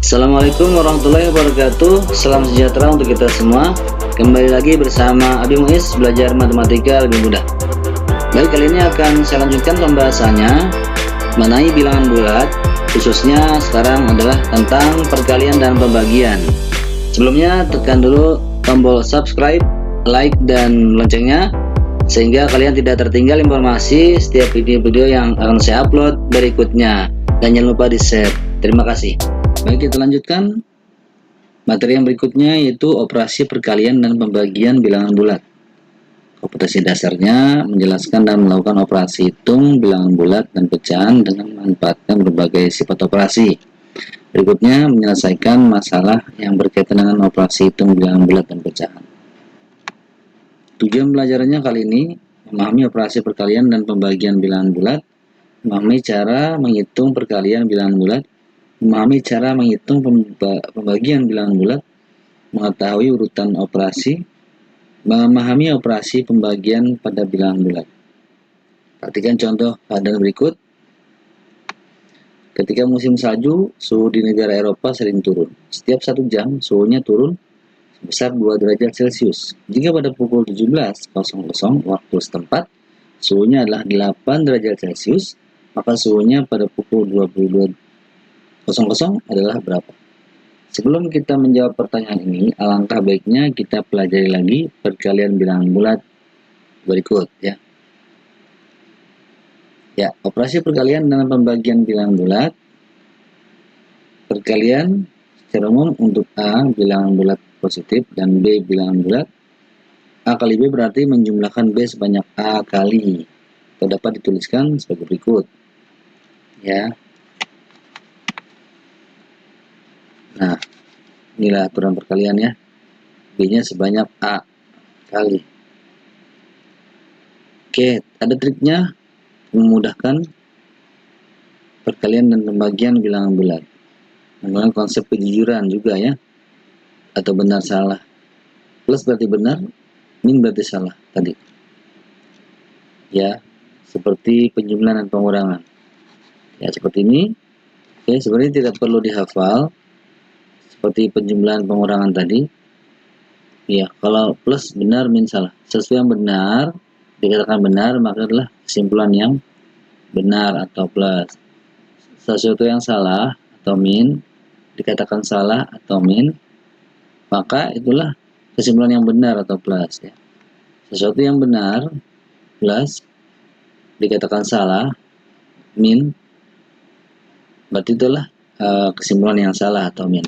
Assalamualaikum warahmatullahi wabarakatuh. Salam sejahtera untuk kita semua. Kembali lagi bersama Abi Muiz, belajar matematika lebih mudah. Baik, kali ini akan saya lanjutkan pembahasannya mengenai bilangan bulat, khususnya sekarang adalah tentang perkalian dan pembagian. Sebelumnya tekan dulu tombol subscribe, like, dan loncengnya sehingga kalian tidak tertinggal informasi setiap video-video yang akan saya upload berikutnya, dan jangan lupa di share. Terima kasih. Baik, kita lanjutkan materi yang berikutnya, yaitu operasi perkalian dan pembagian bilangan bulat. Kompetensi dasarnya menjelaskan dan melakukan operasi hitung bilangan bulat dan pecahan dengan memanfaatkan berbagai sifat operasi. Berikutnya menyelesaikan masalah yang berkaitan dengan operasi hitung bilangan bulat dan pecahan. Tujuan pelajarannya kali ini memahami operasi perkalian dan pembagian bilangan bulat, memahami cara menghitung perkalian bilangan bulat, memahami cara menghitung pembagian bilangan bulat, mengetahui urutan operasi, memahami operasi pembagian pada bilangan bulat. Perhatikan contoh keadaan berikut. Ketika musim salju, suhu di negara Eropa sering turun. Setiap 1 jam, suhunya turun sebesar 2 derajat Celcius. Jika pada pukul 17.00 waktu setempat, suhunya adalah 8 derajat Celcius, maka suhunya pada pukul 22.00 adalah berapa? Sebelum kita menjawab pertanyaan ini, alangkah baiknya kita pelajari lagi perkalian bilangan bulat berikut ya. Ya, operasi perkalian dan pembagian bilangan bulat. Perkalian secara umum untuk A bilangan bulat positif dan B bilangan bulat. A kali B berarti menjumlahkan B sebanyak A kali, atau dapat dituliskan sebagai berikut. Ya. Nah, inilah aturan perkalian ya. B-nya sebanyak A kali. Oke, ada triknya memudahkan perkalian dan pembagian bilangan bulat. Menggunakan konsep kejujuran juga ya. Atau benar salah. Plus berarti benar, min berarti salah tadi. Ya, seperti penjumlahan dan pengurangan. Ya, seperti ini. Oke, sebenarnya tidak perlu dihafal. Seperti penjumlahan pengurangan tadi. Ya, kalau plus benar min salah. Sesuatu yang benar dikatakan benar, maka adalah kesimpulan yang benar atau plus. Sesuatu yang salah atau min dikatakan salah atau min, maka itulah kesimpulan yang benar atau plus ya. Sesuatu yang benar plus dikatakan salah min, berarti itulah kesimpulan yang salah atau min.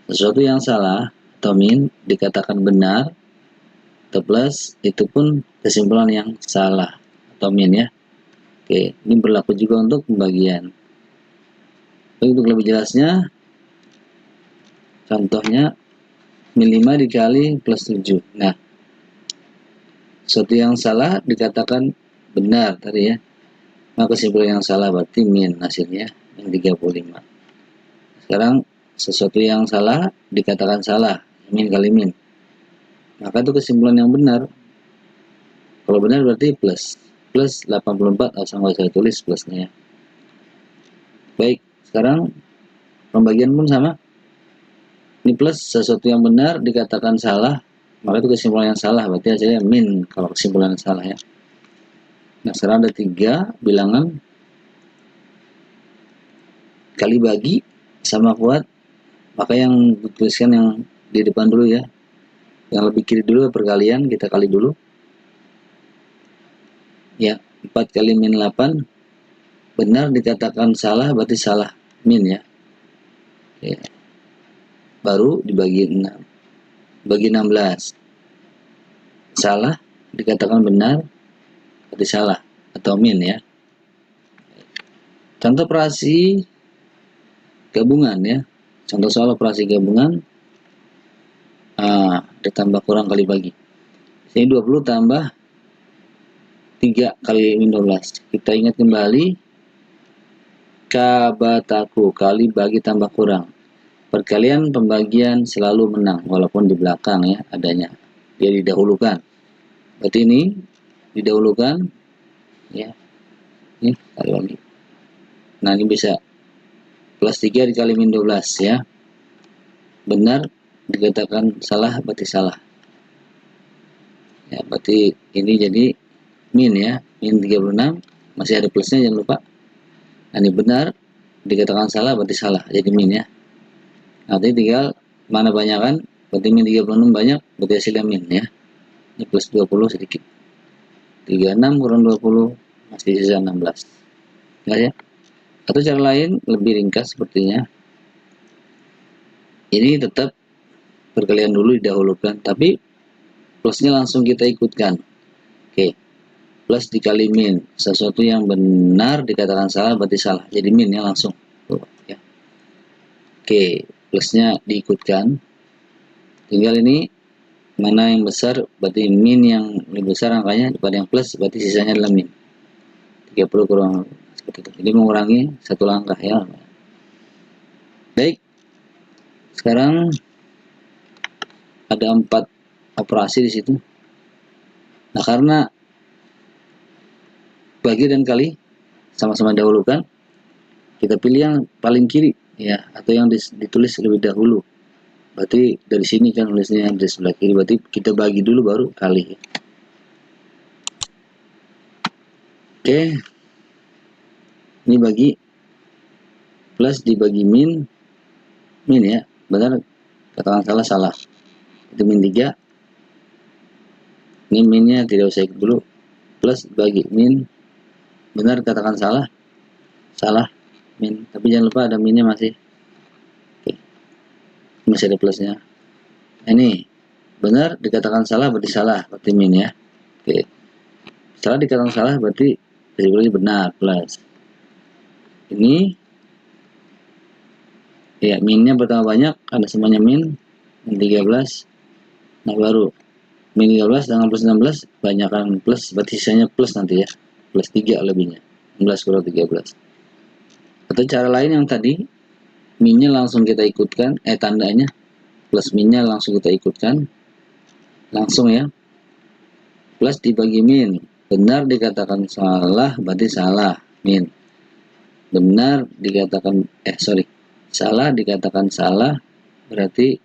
Sesuatu yang salah atau min dikatakan benar atau plus, itu pun kesimpulan yang salah atau min ya. Oke, ini berlaku juga untuk pembagian. Untuk lebih jelasnya, contohnya min 5 dikali plus 7. Nah, sesuatu yang salah dikatakan benar tadi ya, maka kesimpulan yang salah berarti min, hasilnya min 35. Sekarang sesuatu yang salah dikatakan salah, min kali min, maka itu kesimpulan yang benar. Kalau benar berarti plus 84, asal nggak saya tulis plusnya ya. Baik, sekarang pembagian pun sama. Ini plus sesuatu yang benar dikatakan salah, maka itu kesimpulan yang salah, berarti hasilnya min kalau kesimpulan yang salah ya. Nah, sekarang ada 3 bilangan kali bagi sama kuat, maka yang dituliskan yang di depan dulu ya. Yang lebih kiri dulu perkalian, kita kali dulu. Ya, 4 kali min 8 benar dikatakan salah, berarti salah min ya. Oke. Baru dibagi 6, bagi 16. Salah dikatakan benar, berarti salah atau min ya. Contoh operasi gabungan ya. Contoh soal operasi gabungan, ditambah kurang kali bagi. Ini 20 tambah 3 kali min 12. Kita ingat kembali kabataku, kali bagi tambah kurang. Perkalian pembagian selalu menang walaupun di belakang ya adanya. Dia didahulukan. Berarti ini didahulukan ya. Ini kali bagi. Nah, ini bisa plus 3 dikali min 12 ya. benar dikatakan salah berarti salah. Ya, berarti ini jadi min ya, min 36, masih ada plusnya jangan lupa. Nah, ini benar dikatakan salah berarti salah, jadi min ya. Nanti tinggal mana banyakan, berarti min 36 banyak, berarti hasilnya min ya. Ini plus 20 sedikit. 36 kurang 20 masih sisa 16. Enggak ya? Atau cara lain lebih ringkas sepertinya. Ini tetap perkalian dulu didahulukan, tapi plusnya langsung kita ikutkan. Oke. Plus dikali min, sesuatu yang benar dikatakan salah berarti salah, jadi min ya langsung. Ya. Oke, plusnya diikutkan. Tinggal ini mana yang besar berarti min, yang lebih besar angkanya daripada yang plus berarti sisanya adalah min. 30 kurang seperti itu. Jadi mengurangi satu langkah ya. Baik. Sekarang ada 4 operasi di situ. Nah, karena bagi dan kali sama-sama dahulukan, kita pilih yang paling kiri ya, atau yang ditulis lebih dahulu. Berarti dari sini kan tulisnya di sebelah kiri, berarti kita bagi dulu baru kali. Oke, ini bagi plus dibagi min ya, benar katakan salah, itu min 3. Ini minnya tidak usah ikut dulu, plus bagi min, benar katakan salah min, tapi jangan lupa ada minnya masih. Oke, masih ada plusnya. Ini benar dikatakan salah berarti salah, berarti min ya. Oke, salah dikatakan salah berarti dari benar, plus ini ya, minnya pertama banyak, ada semuanya min 13. Nah, baru min 13 dengan plus 16 banyakkan plus, berarti sisanya plus nanti ya, plus 3 lebihnya, 16 kurang 13. Atau cara lain yang tadi, minnya langsung kita ikutkan, tandanya plus minnya langsung kita ikutkan langsung ya, plus dibagi min, benar dikatakan salah berarti salah, min. Benar dikatakan salah dikatakan salah berarti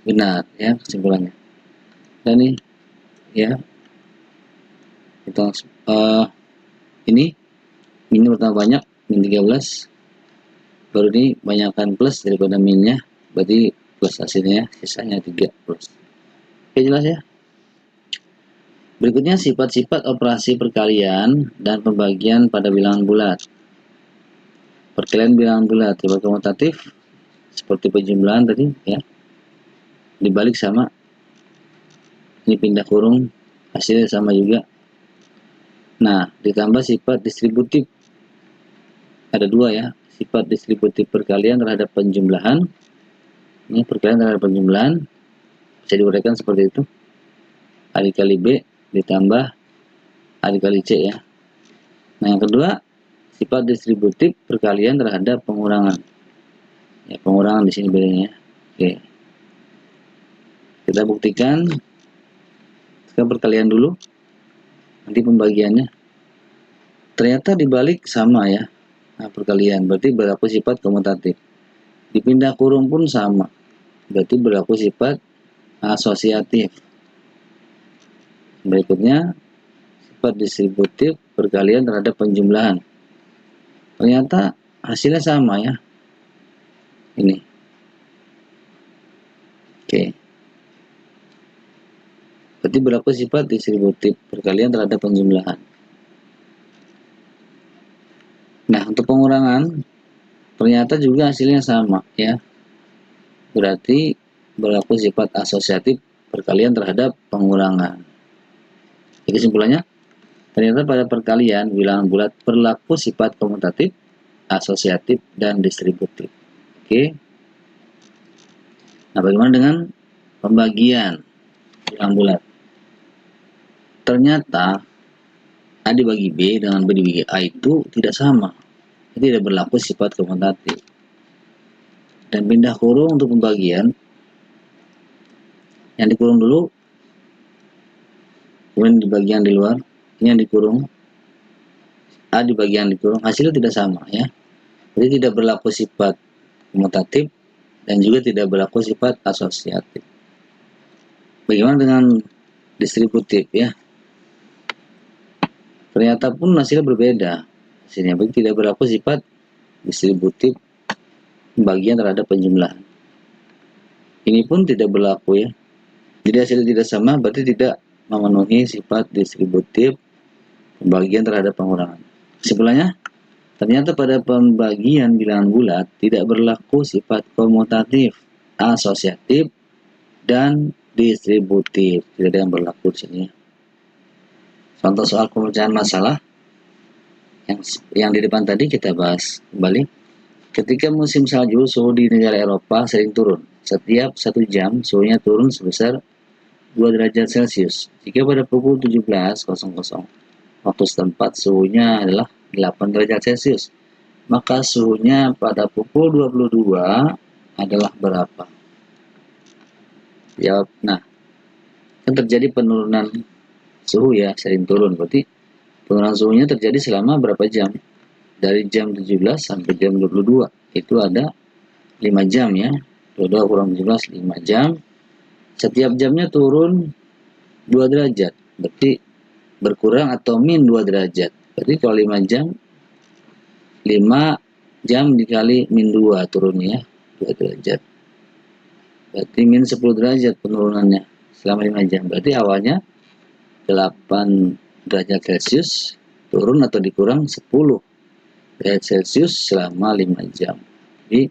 benar ya, kesimpulannya. Dan nih ya, kita ini pertama banyak min 13, baru ini banyakkan plus daripada minnya, berarti plus hasilnya, sisanya 3 plus. Oke, jelas ya. Berikutnya sifat-sifat operasi perkalian dan pembagian pada bilangan bulat. Perkalian bilangan bulat tipe komutatif seperti penjumlahan tadi ya, dibalik sama, ini pindah kurung, hasilnya sama juga. Nah, ditambah sifat distributif, ada 2 ya, sifat distributif perkalian terhadap penjumlahan. Ini perkalian terhadap penjumlahan bisa diuraikan seperti itu, A dikali B ditambah A dikali C ya. Nah, yang kedua sifat distributif perkalian terhadap pengurangan. Ya, pengurangan di sini bedanya. Oke. Kita buktikan. Sekarang perkalian dulu. Nanti pembagiannya. Ternyata dibalik sama ya. Nah, perkalian berarti berlaku sifat komutatif. Dipindah kurung pun sama. Berarti berlaku sifat asosiatif. Berikutnya sifat distributif perkalian terhadap penjumlahan. Ternyata hasilnya sama ya. Ini. Oke. Berarti berlaku sifat distributif perkalian terhadap penjumlahan. Nah, untuk pengurangan ternyata juga hasilnya sama ya. Berarti berlaku sifat asosiatif perkalian terhadap pengurangan. Jadi kesimpulannya, ternyata pada perkalian bilangan bulat berlaku sifat komutatif, asosiatif, dan distributif. Oke. Nah, bagaimana dengan pembagian bilangan bulat? Ternyata A dibagi B dengan B dibagi A itu tidak sama. Itu tidak berlaku sifat komutatif. Dan pindah kurung untuk pembagian, yang dikurung dulu, kemudian di bagian di luar, ini yang dikurung, A di bagian dikurung, hasilnya tidak sama ya. Jadi tidak berlaku sifat komutatif dan juga tidak berlaku sifat asosiatif. Bagaimana dengan distributif ya? Ternyata pun hasilnya berbeda. Hasilnya tidak berlaku sifat distributif pembagian terhadap penjumlahan. Ini pun tidak berlaku ya. Jadi hasilnya tidak sama berarti tidak memenuhi sifat distributif pembagian terhadap pengurangan. Kesimpulannya, ternyata pada pembagian bilangan bulat tidak berlaku sifat komutatif, asosiatif, dan distributif. Tidak ada yang berlaku di sini. Contoh soal pemecahan masalah yang di depan tadi kita bahas kembali. Ketika musim salju, suhu di negara Eropa sering turun. Setiap 1 jam, suhunya turun sebesar 2 derajat Celcius. Jika pada pukul 17.00 waktu setempat suhunya adalah 8 derajat Celcius, maka suhunya pada pukul 22 adalah berapa? Jawab. Nah, kan terjadi penurunan suhu ya, sering turun. Berarti penurunan suhunya terjadi selama berapa jam? Dari jam 17 sampai jam 22. Itu ada 5 jam ya. 22 kurang 17, 5 jam. Setiap jamnya turun 2 derajat. Berarti berkurang atau min 2 derajat. Berarti kalau 5 jam, 5 jam dikali min 2 turunnya, 2 derajat. Berarti min 10 derajat penurunannya selama 5 jam. Berarti awalnya 8 derajat Celcius, turun atau dikurang 10 derajat Celcius selama 5 jam. Jadi,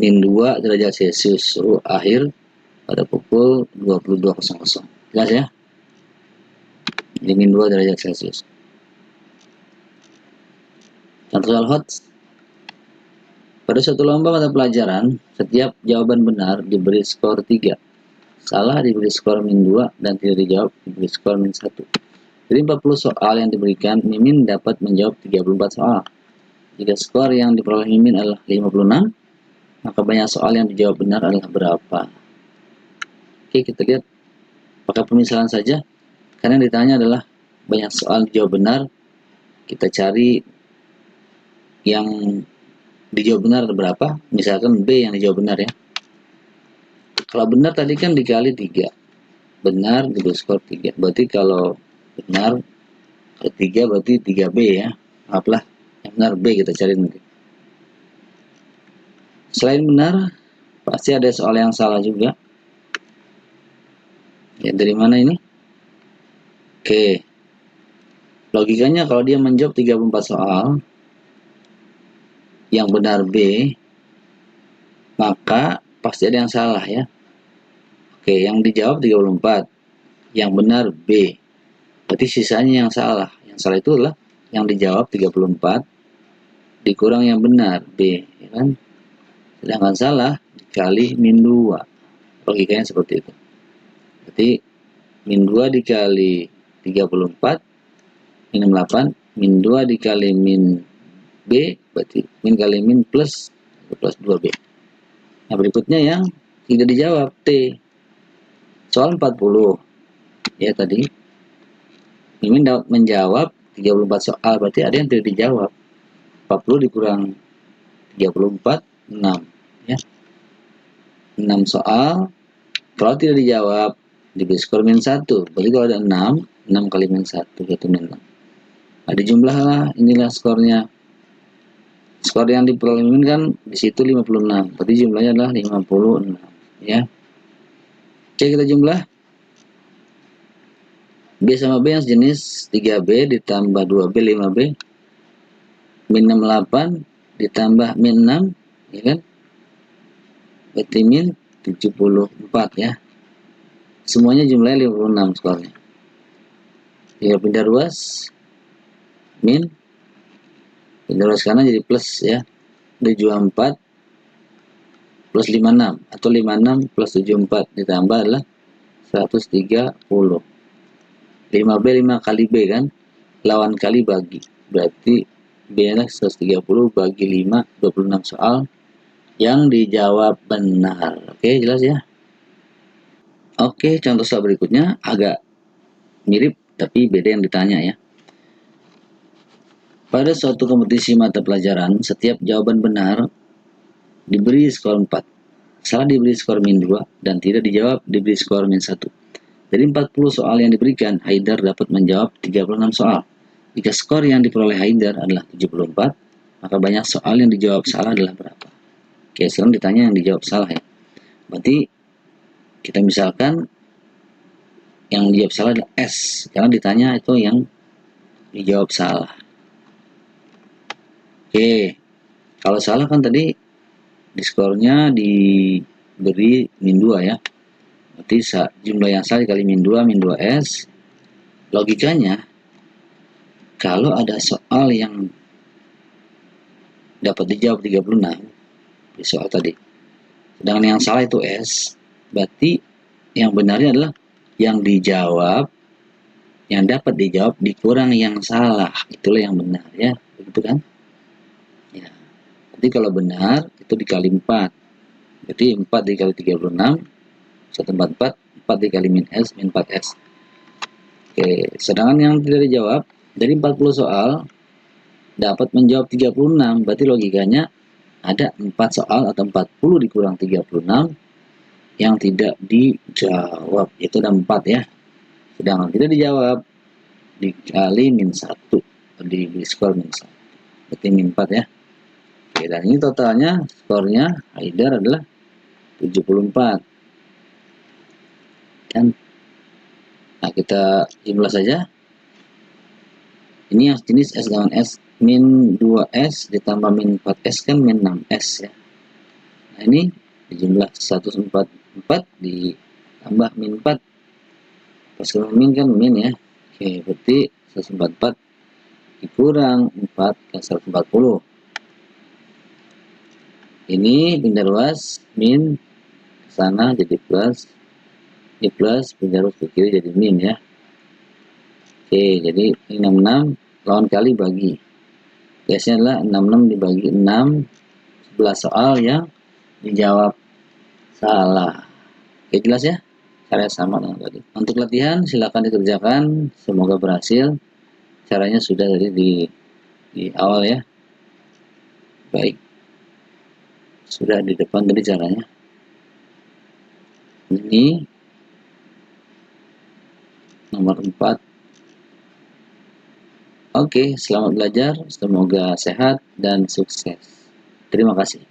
min 2 derajat Celcius suhu akhir pada pukul 22.00. Jelas ya? Jadi min 2 derajat Celcius. Contoh soal hot. Pada suatu lomba mata pelajaran, setiap jawaban benar diberi skor 3. Salah diberi skor min 2 dan tidak dijawab diberi skor min 1. Dari 40 soal yang diberikan, Mimin dapat menjawab 34 soal. Jika skor yang diperoleh Mimin adalah 56, maka banyak soal yang dijawab benar adalah berapa? Oke, kita lihat pakai pemisalan saja. Karena yang ditanya adalah banyak soal dijawab benar, kita cari yang dijawab benar ada berapa. Misalkan B yang dijawab benar ya. Kalau benar tadi kan dikali 3. Benar diberi skor 3. Berarti kalau benar ketiga berarti 3B ya. Maaflah, yang benar B kita cari nanti. Selain benar, pasti ada soal yang salah juga. Ya, dari mana ini? Oke. Logikanya kalau dia menjawab 34 soal, yang benar B, maka pasti ada yang salah ya. Oke, yang dijawab 34, yang benar B. Berarti sisanya yang salah. Yang salah itu adalah yang dijawab 34 dikurang yang benar B, ya kan? Sedangkan salah dikali min 2. Logikanya seperti itu. Berarti min 2 dikali 34 min 8, min 2 dikali min B, berarti min kali min plus 2B. Nah, berikutnya yang tidak dijawab, T. Soal 40. Ya, tadi Mimin dapat menjawab 34 soal, berarti ada yang tidak dijawab. 40 dikurang 34, 6. Ya. 6 soal, kalau tidak dijawab, diberi skor min 1. Berarti kalau ada 6, 6 kali min 1, yaitu min 6. Nah, dijumlahlah, inilah skornya. Skor yang diperoleh Mimin kan di situ 56. Berarti jumlahnya adalah 56. Ya. Oke, kita jumlah. B sama B yang sejenis 3B ditambah 2B 5B. Min 68 ditambah min 6. Ya kan? Berarti min 74 ya. Semuanya jumlahnya 56 skornya. Tinggal pindah ruas. Min. Pindah ruas kanan jadi plus ya. 74 plus 56 atau 56 plus 74 ditambah adalah 130. 5B 5 kali B kan, lawan kali bagi, berarti B adalah 130 bagi 5, 26 soal yang dijawab benar. Oke, jelas ya? Oke, contoh soal berikutnya agak mirip tapi beda yang ditanya ya. Pada suatu kompetisi mata pelajaran, setiap jawaban benar diberi skor 4. Salah diberi skor min 2 dan tidak dijawab diberi skor min 1. Dari 40 soal yang diberikan, Haidar dapat menjawab 36 soal. Jika skor yang diperoleh Haidar adalah 74, maka banyak soal yang dijawab salah adalah berapa? Oke, sekarang ditanya yang dijawab salah ya. Berarti kita misalkan yang dijawab salah adalah S, karena ditanya itu yang dijawab salah. Oke, kalau salah kan tadi di skornya diberi min 2 ya. Berarti jumlah yang salah dikali min 2, min 2S. Logikanya, kalau ada soal yang dapat dijawab 36 di soal tadi, sedangkan yang salah itu S, berarti yang benarnya adalah yang dijawab, yang dapat dijawab dikurang yang salah. Itulah yang benar ya, begitu kan? Ya. Jadi kalau benar itu dikali 4. Jadi 4 dikali 36 144, 4 dikali min S, min 4S. Oke, sedangkan yang tidak dijawab dari 40 soal dapat menjawab 36, berarti logikanya ada 4 soal atau 40 dikurang 36 yang tidak dijawab, itu ada 4 ya. Sedangkan tidak dijawab dikali min 1, di skor min 1, berarti min 4 ya. Oke, dan ini totalnya skornya Haidar adalah 74 kan. Nah, kita jumlah saja. Ini yang jenis S dengan S, min 2S ditambah min 4S kan min 6S ya. Nah, ini dijumlah 144 ditambah min 4. Pas min kan min ya. Oke, berarti 144 dikurang 4 kan 140. Ini pindah ruas min ke sana jadi plus. Ini plus, pindah ruas ke kiri jadi min ya. Oke, jadi 66 lawan kali bagi. Biasanya adalah 66 dibagi 6, 11 soal yang dijawab salah. Oke, jelas ya? Caranya sama dengan tadi. Untuk latihan silakan dikerjakan, semoga berhasil. Caranya sudah tadi di awal ya. Baik. Sudah di depan tadi caranya. Ini nomor 4. Oke, selamat belajar. Semoga sehat dan sukses. Terima kasih.